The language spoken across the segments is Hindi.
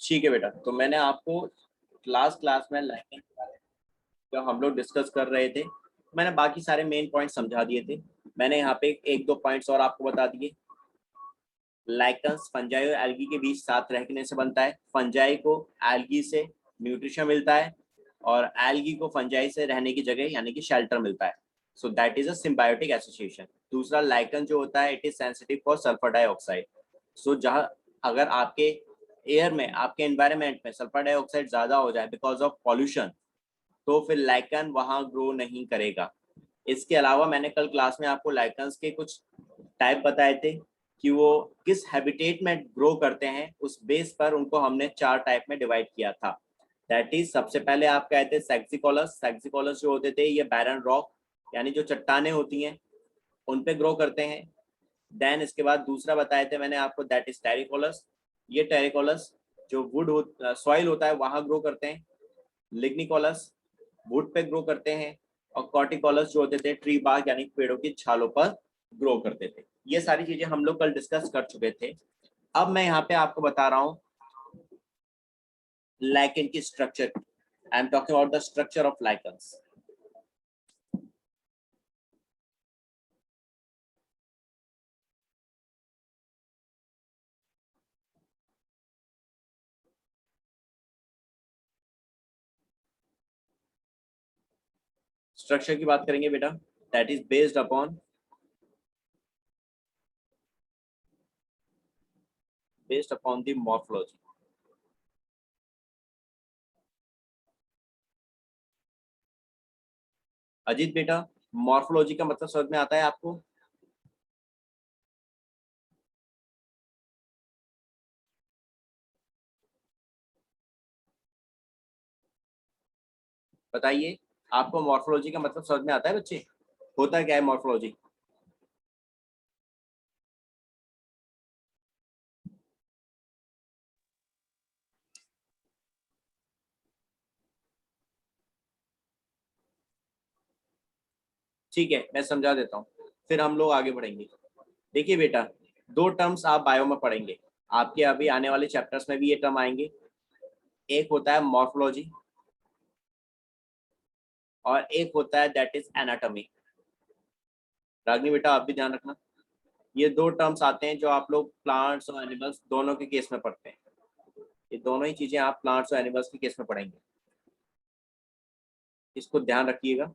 ठीक है बेटा, तो मैंने आपको क्लास में लाइकन के बारे में जो हम लोग डिस्कस कर रहे थे, मैंने बाकी सारे मेन पॉइंट समझा दिए थे। मैंने यहाँ पे एक दो पॉइंट्स और आपको बता दिए। लाइकन्स फंजाई और एल्गी के बीच साथ रहने से बनता है। फंजाई को एल्गी से न्यूट्रिशन मिलता है और एल्गी को फंजाई से रहने की जगह यानी कि शेल्टर मिलता है। So that is a symbiotic association. दूसरा, लाइकन जो होता है it is sensitive for sulphur dioxide. So जहाँ अगर आपके एयर में, आपके एनवायरनमेंट में सल्फर डाइऑक्साइड ज्यादा हो जाए बिकॉज ऑफ पॉल्यूशन, तो फिर लाइकन वहां ग्रो नहीं करेगा। इसके अलावा मैंने कल क्लास में आपको लाइकन्स के कुछ टाइप बताए थे कि वो किस हैबिटेट में ग्रो करते हैं। उस बेस पर उनको हमने 4 टाइप में डिवाइड किया था। दैट इज, सबसे पहले आप कहते हैं सैक्सिकोलस। सैक्सिकोलस जो होते थे ये बैरन रॉक यानी जो चट्टाने होती हैं उन पे ग्रो करते हैं। देन इसके बाद दूसरा बताए थे मैंने आपको, दैट इज टेरिकोलस। ये टेरिकोलस जो वुड सॉइल होता है वहां ग्रो करते हैं। लिग्निकोलस वुड पे ग्रो करते हैं। और कॉर्टिकोलस जो होते थे ट्री बार्क यानी पेड़ों की छालों पर ग्रो करते थे। ये सारी चीजें हम लोग कल डिस्कस कर चुके थे। अब मैं यहाँ पे आपको बता रहा हूँ लाइकन की structure. I am talking about the structure of lichens. Structure की बात करेंगे बेटा, that is based upon the morphology. Ajit बेटा, मॉर्फोलॉजी का मतलब समझ में आता है आपको? बताइए, आपको मॉर्फोलॉजी का मतलब समझ में आता है बच्चे? होता क्या है मॉर्फोलॉजी? ठीक है, मैं समझा देता हूँ, फिर हम लोग आगे बढ़ेंगे। देखिए बेटा, 2 टर्म्स आप बायो में पढ़ेंगे, आपके अभी आने वाले चैप्टर्स में भी ये टर्म आएंगे। एक होता है मॉर्फोलॉजी और एक होता है दैट इज एनाटॉमी। रागनी बेटा आप भी ध्यान रखना, ये 2 टर्म्स आते हैं जो आप लोग प्लांट्स और एनिमल्स दोनों के केस में पढ़ते हैं। ये दोनों ही चीजें आप प्लांट्स और एनिमल्स के केस में पढ़ेंगे, इसको ध्यान रखिएगा।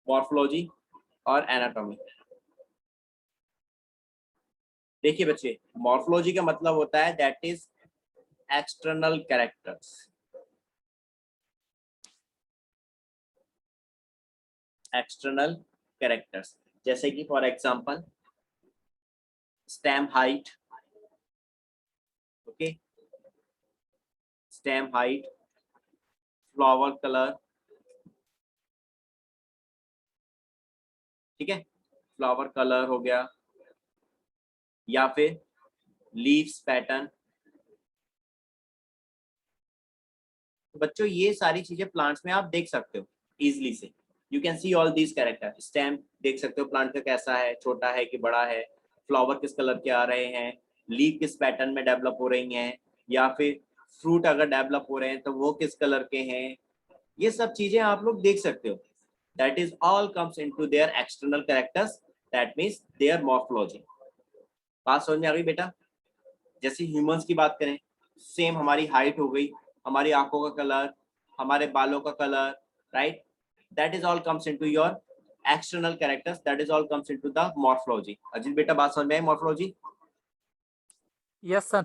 मॉर्फोलॉजी और एनाटॉमी। देखिए बच्चे, मॉर्फोलॉजी का मतलब होता है that is external characters. External characters जैसे कि for example stem height, okay, stem height, flower colour, ठीक है, फ्लावर कलर हो गया, या फिर लीव्स पैटर्न। तो बच्चों ये सारी चीजें प्लांट्स में आप देख सकते हो इजिली से। You can see all these character. Stem देख सकते हो प्लांट का कैसा है, छोटा है कि बड़ा है, फ्लावर किस कलर के आ रहे हैं, लीव किस पैटर्न में डेवलप हो रही हैं, या फिर फ्रूट अगर डेवलप हो रहे हैं तो वो किस कलर के हैं। ये सब चीजें आप लोग देख सकते हो। That is all comes into their external characters, that means their morphology. बात समझ में आ गई बेटा? जैसे ह्यूमंस की बात करें, सेम हमारी हाइट हो गई, हमारी आंखों का कलर, हमारे बालों का colour, right, that is all comes into your external characters, that is all comes into the morphology. Ajit बेटा बात समझ में आई morphology? Yes sir.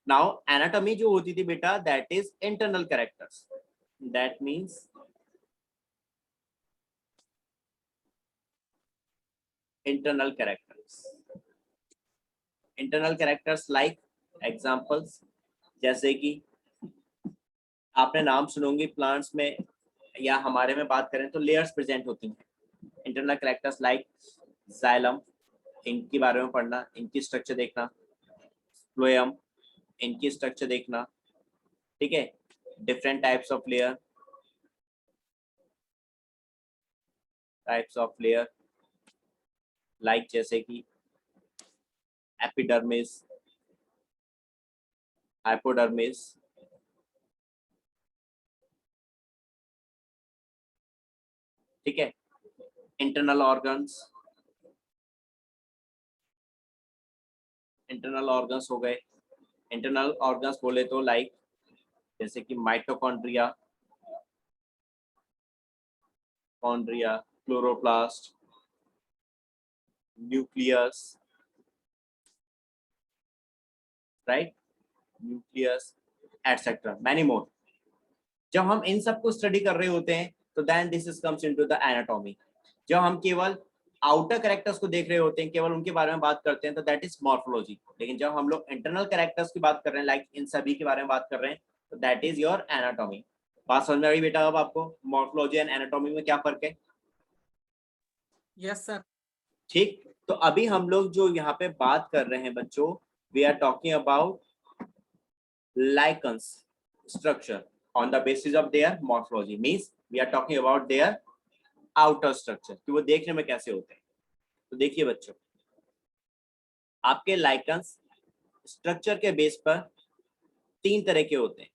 Now anatomy जो होती थी बेटा, that is internal characters, that means internal characters. Internal characters like examples, जैसे कि आपने नाम सुनोगे प्लांट्स में या हमारे में बात करें तो लेयर्स प्रेजेंट होती हैं। इंटरनल कैरेक्टर्स लाइक जाइलम, इनके बारे में पढ़ना, इनकी स्ट्रक्चर देखना। फ्लोएम, इनकी स्ट्रक्चर देखना, ठीक है। Different types of layer like जैसे कि एपिडर्मिस, हाइपोडर्मिस, ठीक है। इंटरनल ऑर्गन्स, इंटरनल ऑर्गन्स हो गए। इंटरनल ऑर्गन्स बोले तो लाइक जैसे कि mitochondria, chondria, chloroplast, nucleus, right, nucleus etcetera, many more. जब हम इन सब को स्टडी कर रहे होते हैं तो then this is comes into the anatomy. जब हम केवल आउटर कैरेक्टर्स को देख रहे होते हैं, केवल उनके बारे में बात करते हैं, तो दैट इज मॉर्फोलॉजी। लेकिन जब हम लोग इंटरनल कैरेक्टर्स की बात कर रहे हैं, लाइक इन सभी के बारे में बात कर रहे हैं, तो दैट इज योर एनाटॉमी। बात समझ में आ गई बेटा? अब आपको मॉर्फोलॉजी एंड एनाटॉमी में क्या फर्क है? Yes sir. ठीक, तो अभी हम लोग जो यहाँ पे बात कर रहे हैं बच्चों, we are talking about lichens structure on the basis of their morphology, means we are talking about their outer structure कि वो देखने में कैसे होते हैं। तो देखिए बच्चों, आपके लाइकन्स स्ट्रक्चर के बेस पर 3 तरह के होते हैं।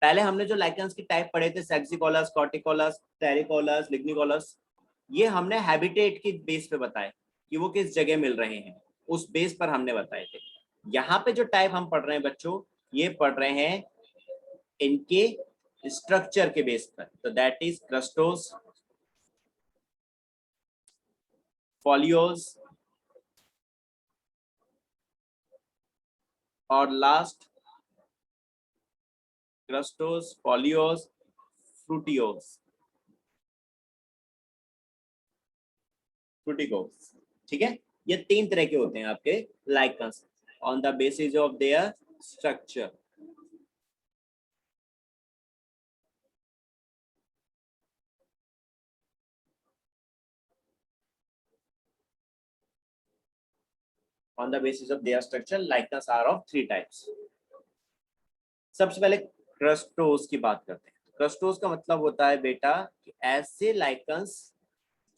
पहले हमने जो लाइकन्स की टाइप पढ़े थे, सेक्सिकोलस, कॉर्टिकोलस, टेरिकोलस, लिग्निकोलस, ये हमने हैबिटेट की बेस पे बताए कि वो किस जगह मिल रहे हैं, उस बेस पर हमने बताए थे। यहाँ पे जो टाइप हम पढ़ रहे हैं बच्चों, ये पढ़ रहे हैं इनके स्ट्रक्चर के बेस पर। तो दैट इज क्रस्टोस, फॉलियोस और लास्ट क्रस्टोस, फॉलियोस, फ्रूटियोस, फ्रूटिकोस, ठीक है। ये 3 तरह के होते हैं आपके lichens on the basis of their structure. On the basis of their structure, lichens are of 3 types. सबसे पहले क्रस्टोस की बात करते हैं। क्रस्टोस का मतलब होता है बेटा कि ऐसे लाइकन्स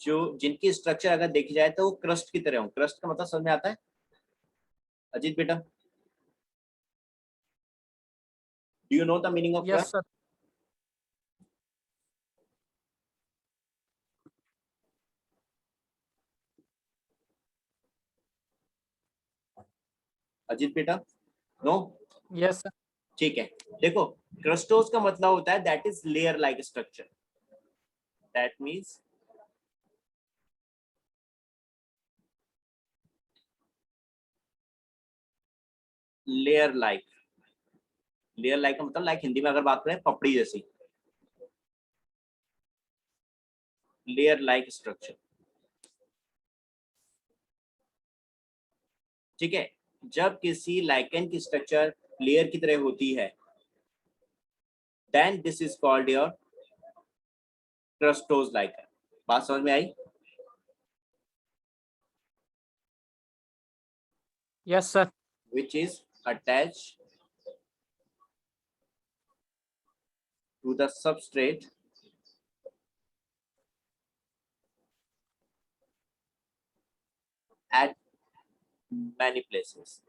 जो जिनकी स्ट्रक्चर अगर देखी जाए तो वो क्रस्ट की तरह हो। क्रस्ट का मतलब समझ में आता है अजीत बेटा? Do you know the meaning of yes crust? Sir. Ajit बेटा नो? Yes sir. ठीक है, देखो क्रस्टोस का मतलब होता है that is layer like structure. That means layer like. Layer like का मतलब लाइक हिंदी में अगर बात करें पपड़ी जैसी, लेयर लाइक स्ट्रक्चर, ठीक है। जब किसी लाइकेन की स्ट्रक्चर लेयर की तरह होती है, then this is called your crustose lichen. बात समझ में आई? Yes sir. which is attached to the substrate at many places.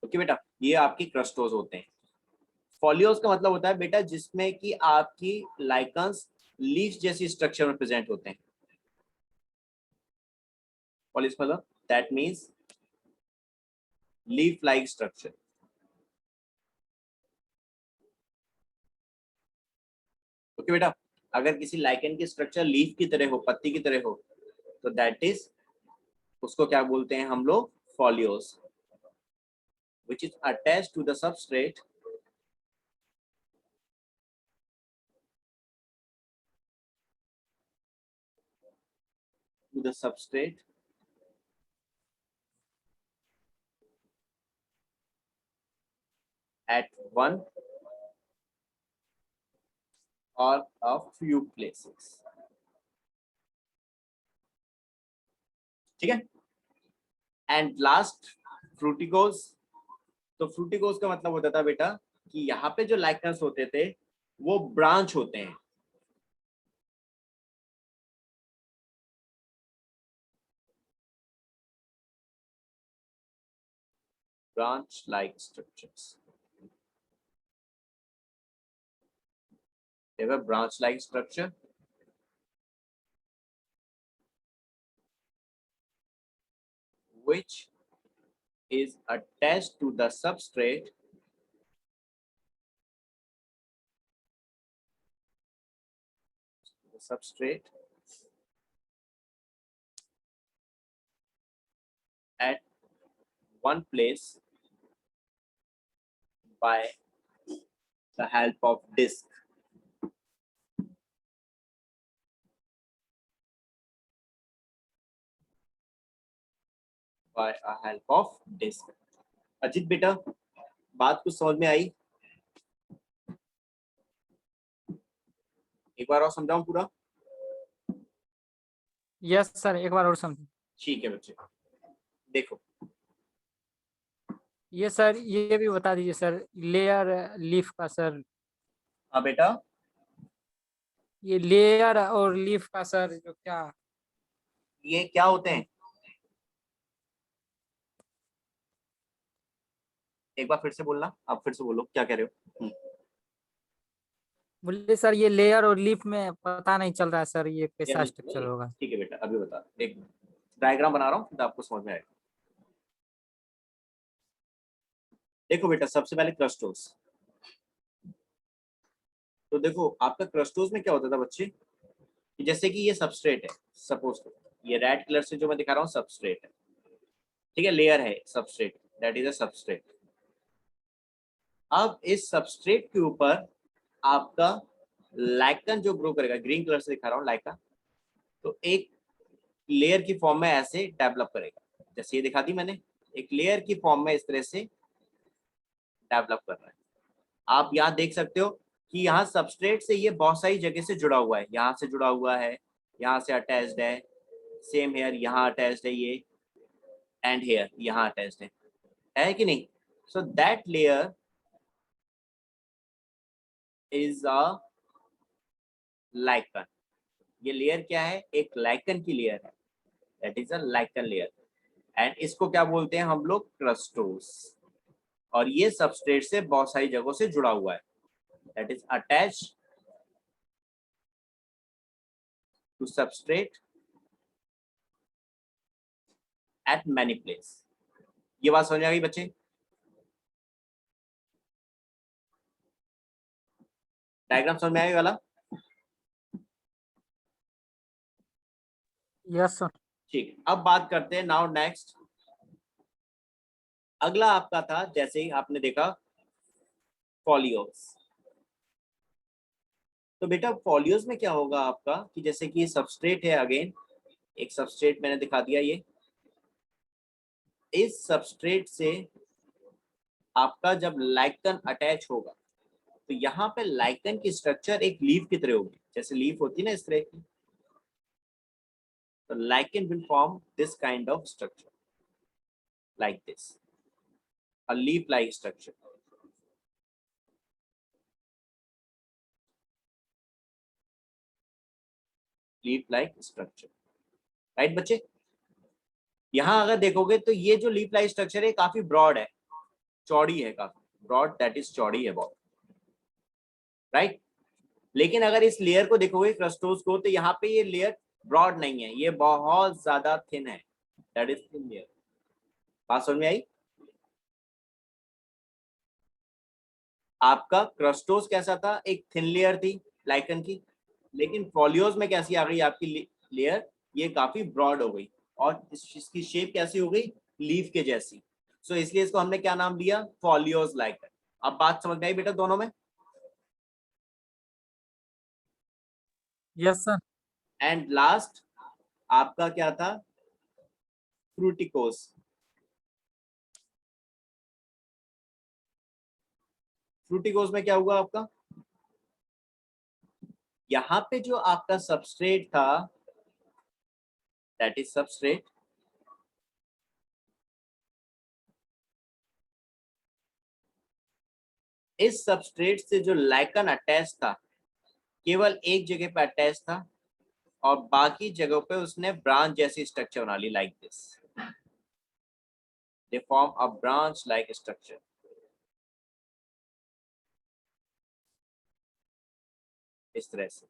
Okay बेटा, ये आपकी क्रस्टोस होते हैं। फॉलियोस का मतलब होता है बेटा जिसमें कि आपकी लाइकन्स लीफ जैसी स्ट्रक्चर में प्रेजेंट होते हैं। फॉलियोस मतलब that means leaf like structure. Okay बेटा, अगर किसी लाइकन की स्ट्रक्चर लीफ की तरह हो, पत्ती की तरह हो, तो दैट इज, उसको क्या बोलते हैं हम लोग? फॉलियोस, which is attached to the substrate to the substrate at one or a few places, ठीक है। And last fruticose. तो फ्रूटिकोस का मतलब होता था बेटा कि यहाँ पे जो लाइकन्स होते थे वो ब्रांच होते हैं। branch like structures. They have a branch like structure which is attached to the substrate at one place by the help of disk. By a help of disk. Ajit बेटा बात कुछ समझ में आई? एक बार और समझाऊं पूरा? यस सर, एक बार और समझिए। ठीक है बच्चे, देखो ये सर ये भी बता दीजिए सर, लेयर लीफ का सर, हाँ बेटा, ये लेयर और लीफ का सर जो क्या। ये क्या होते हैं? एक बार फिर से बोलना, आप फिर से बोलो क्या कह रहे हो? बोलिए सर, ये लेयर और लीफ में पता नहीं चल रहा है सर, ये ये कैसा अभी स्ट्रक्चर होगा। ठीक है बेटा, अभी बता, एक डायग्राम बना रहा हूँ तो आपको समझ में आएगा। देखो बेटा, सबसे पहले क्रस्टोस। तो देखो आपका क्रस्टोस में क्या होता था बच्चे, कि जैसे कि ये सबस्ट्रेट है, सपोज ये रेड कलर से जो मैं दिखा रहा हूँ सबस्ट्रेट है, ठीक है, लेयर है substrate, that is a substrate. अब इस सबस्ट्रेट के ऊपर आपका लाइकन जो ग्रो करेगा, ग्रीन कलर से दिखा रहा हूँ लाइकन, तो एक लेयर की फॉर्म में ऐसे डेवलप करेगा, जैसे ये दिखा दी मैंने, एक लेयर की फॉर्म में इस तरह से डेवलप कर रहा है। आप यहाँ देख सकते हो कि यहाँ सबस्ट्रेट से ये बहुत सारी जगह से जुड़ा हुआ है, यहाँ से जुड़ा हुआ है, यहाँ से अटैच्ड है, सेम हेयर यहाँ अटैच्ड है, ये एंड हेयर यहाँ अटैच्ड है कि नहीं? So that layer is a lichen. ये लेयर क्या है? एक लाइकन की लेयर है, that is a lichen layer. And इसको क्या बोलते हैं हम लोग? क्रस्टोस। और ये सबस्ट्रेट से बहुत सारी जगहों से जुड़ा हुआ है, that is attached to substrate at many place. ये बात समझ आ गई बच्चे? डायग्राम समझ में आएगा वाला? Yes sir. ठीक, अब बात करते हैं नाउ नेक्स्ट। अगला आपका था, जैसे ही आपने देखा फॉलियोस। तो बेटा फॉलियोस में क्या होगा आपका, कि जैसे कि ये सबस्ट्रेट है, अगेन एक सबस्ट्रेट मैंने दिखा दिया, ये इस सबस्ट्रेट से आपका जब लाइकन अटैच होगा तो यहाँ पे लाइकन की स्ट्रक्चर एक लीफ की तरह होगी, जैसे लीफ होती है ना इस तरह की। तो lichen will form this kind of structure like this, a leaf like structure. Leaf like structure, right बच्चे? यहां अगर देखोगे तो ये जो लीफ लाइक स्ट्रक्चर है काफी ब्रॉड है, चौड़ी है, काफी ब्रॉड, दैट इज चौड़ी है बहुत, राइट? लेकिन अगर इस लेयर को देखोगे क्रस्टोस को, तो यहाँ पे ये लेयर ब्रॉड नहीं है, ये बहुत ज्यादा थिन है, दैट इज थिन लेयर। बात समझ में आई? आपका क्रस्टोस कैसा था? एक थिन लेयर थी लाइकन की, लेकिन फॉलियोस में कैसी आ गई आपकी लेयर? ये काफी ब्रॉड हो गई, और इसकी शेप कैसी हो गई? लीफ के जैसी। सो इसलिए इसको हमने क्या नाम दिया? फॉलियोस लाइकन। अब बात समझ में आई बेटा दोनों में? Yes sir. एंड लास्ट आपका क्या था? फ्रूटिकोस। फ्रूटिकोस में क्या हुआ आपका? यहाँ पे जो आपका सबस्ट्रेट था, दैट इज सबस्ट्रेट, इस सबस्ट्रेट से जो लाइकन अटैच था केवल एक जगह पे अटैच था, और बाकी जगहों पे उसने ब्रांच जैसी स्ट्रक्चर बना ली, like this. They form a branch-like structure. इस तरह से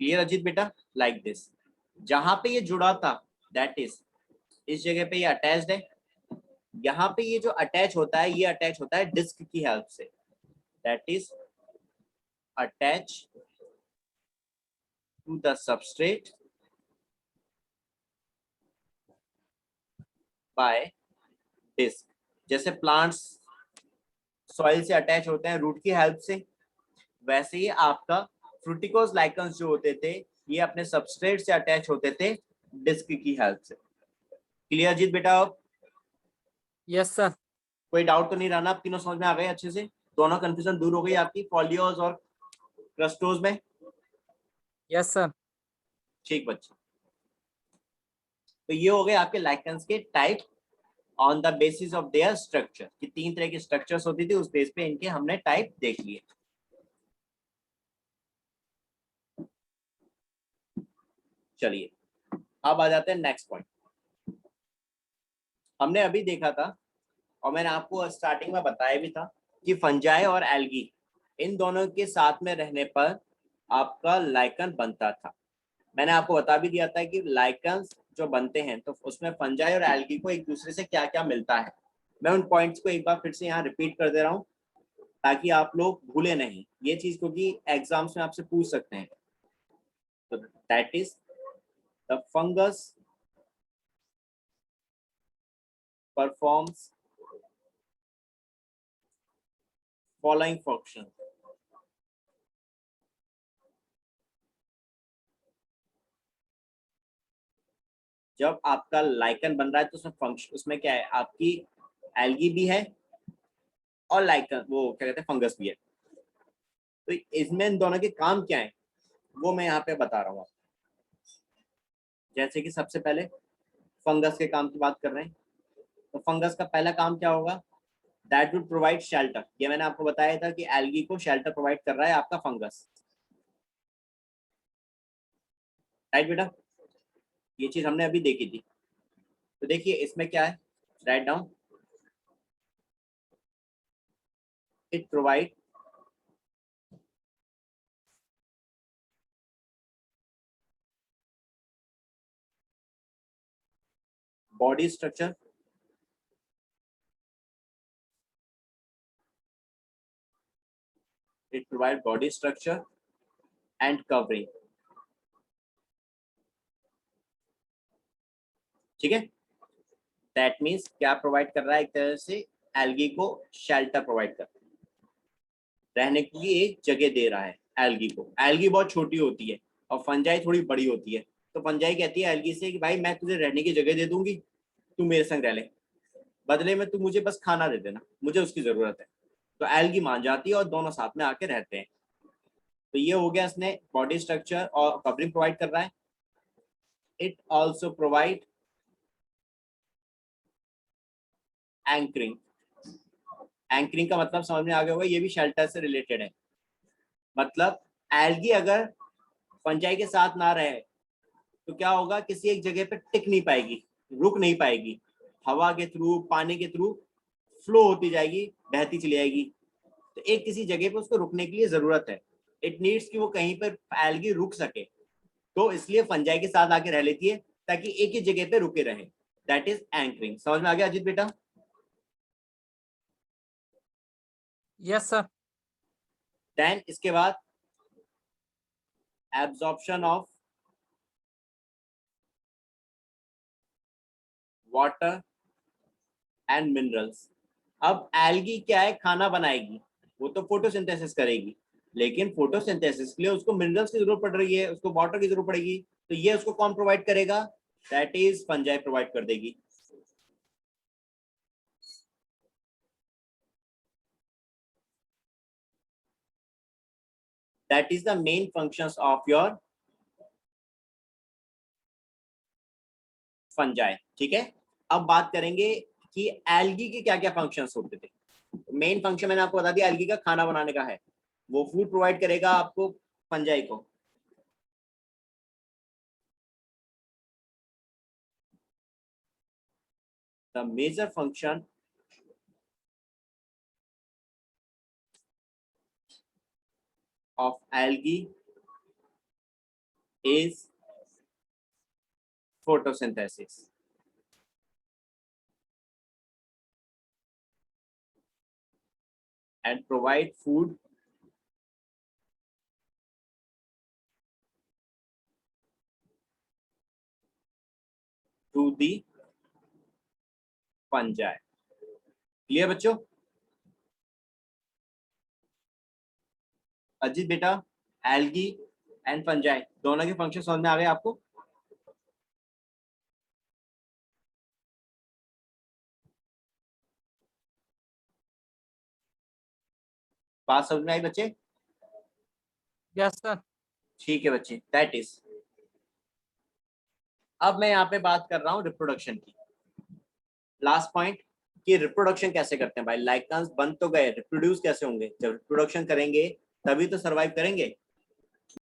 क्लियर अजीत बेटा? लाइक दिस, जहां पे ये जुड़ा था दैट इज इस जगह पे ये अटैच्ड है, यहाँ पे ये जो अटैच होता है ये अटैच होता है डिस्क की हेल्प से, that is attach to the substrate by disc. जैसे प्लांट्स सॉइल से अटैच होते हैं रूट की हेल्प से, वैसे ही आपका फ्रूटिकोज लाइकन्स जो होते थे ये अपने सबस्ट्रेट से अटैच होते थे डिस्क की हेल्प से। क्लियर अजीत बेटा? अब यस सर। कोई डाउट तो नहीं रहना, आप तीनों समझ में आ गए अच्छे से? दोनों कंफ्यूजन दूर हो गई आपकी फॉलियोज और क्रस्टोज में? Yes sir. ठीक बच्चे, तो ये हो गए आपके लाइकन्स के type on the basis of their structure, कि 3 तरह की स्ट्रक्चर्स होती थी, उस बेस पे इनके हमने टाइप देख लिए। चलिए अब आ जाते हैं नेक्स्ट पॉइंट। हमने अभी देखा था और मैंने आपको स्टार्टिंग में बताया भी था कि फंजाई और एल्गी इन दोनों के साथ में रहने पर आपका लाइकन बनता था। मैंने आपको बता भी दिया था कि लाइकन्स जो बनते हैं तो उसमें फंजाई और एल्गी को एक दूसरे से क्या क्या मिलता है। मैं उन पॉइंट्स को एक बार फिर से यहाँ रिपीट कर दे रहा हूँ ताकि आप लोग भूले नहीं ये चीज, क्योंकि एग्जाम्स में आपसे पूछ सकते हैं। तो that is the fungus performs following function. जब आपका लाइकन बन रहा है तो उसमें फंक्शन, उसमें क्या है, आपकी एल्गी भी है और लाइकन वो क्या कहते हैं फंगस भी है। तो इसमें इन दोनों के काम क्या है वो मैं यहाँ पे बता रहा हूँ। जैसे कि सबसे पहले फंगस के काम की बात कर रहे हैं, तो फंगस का पहला काम क्या होगा, दैट वुड प्रोवाइड शेल्टर। ये मैंने आपको बताया था कि एल्गी को शेल्टर प्रोवाइड कर रहा है आपका फंगस, राइट बेटा? ये चीज हमने अभी देखी थी। तो देखिए इसमें क्या है, write down, it provide body structure, it provide body structure and covering। ठीक है, दैट मीन्स क्या प्रोवाइड कर रहा है, एक तरह से एल्गी को शेल्टर प्रोवाइड कर रहा है, रहने के लिए एक जगह दे रहा है एल्गी को। एल्गी बहुत छोटी होती है और फंजाई थोड़ी बड़ी होती है, तो फंजाई कहती है एल्गी से कि भाई मैं तुझे रहने की जगह दे दूंगी, तू मेरे संग रह ले, बदले में तू मुझे बस खाना दे देना, मुझे उसकी जरूरत है। तो एल्गी मान जाती है और दोनों साथ में आके रहते हैं। तो ये हो गया, इसने बॉडी स्ट्रक्चर और कवरिंग प्रोवाइड कर रहा है। It also provide anchoring. Anchoring का मतलब समझ में आ गया होगा, ये भी शेल्टर से रिलेटेड है। मतलब एल्गी अगर फंजाई के साथ ना रहे तो क्या होगा, किसी एक जगह पे टिक नहीं पाएगी, रुक नहीं पाएगी, हवा के थ्रू पानी के थ्रू फ्लो होती जाएगी, बहती चली जाएगी। तो एक किसी जगह पे उसको रुकने के लिए जरूरत है, इट नीड्स कि वो कहीं पर एल्गी रुक सके, तो इसलिए फंजाई के साथ आके रह लेती है ताकि एक ही जगह पे रुके रहे। That is anchoring. समझ में आ गया अजीत बेटा? Yes sir. देन इसके बाद absorption of water and minerals. अब एल्गी क्या है, खाना बनाएगी, वो तो फोटोसिंथेसिस करेगी, लेकिन फोटोसिंथेसिस के लिए उसको मिनरल्स की जरूरत पड़ रही है, उसको वाटर की जरूरत पड़ेगी। तो ये उसको कौन प्रोवाइड करेगा, दैट इज फंजाई प्रोवाइड कर देगी। That is the main functions of your fungi. ठीक है, अब बात करेंगे कि एल्गी के क्या क्या फंक्शंस होते थे। मेन फंक्शन मैंने आपको बता दिया, एल्गी का खाना बनाने का है, वो फूड प्रोवाइड करेगा आपको फंजाई को। the major function of algae is photosynthesis. And provide food to the fungi. Clear बच्चों? अजीत बेटा, एल्गी एंड फंजाई दोनों के फंक्शन समझ में आ गए आपको? बात समझ में आई बच्चे? Yes sir. ठीक है बच्चे, दैट इज। अब मैं यहाँ पे बात कर रहा हूँ रिप्रोडक्शन की। लास्ट पॉइंट कि रिप्रोडक्शन कैसे करते हैं भाई। लाइकेंस बन तो गए, रिप्रोड्यूस कैसे होंगे? जब रिप्रोडक्शन करेंगे तभी तो सरवाइव करेंगे।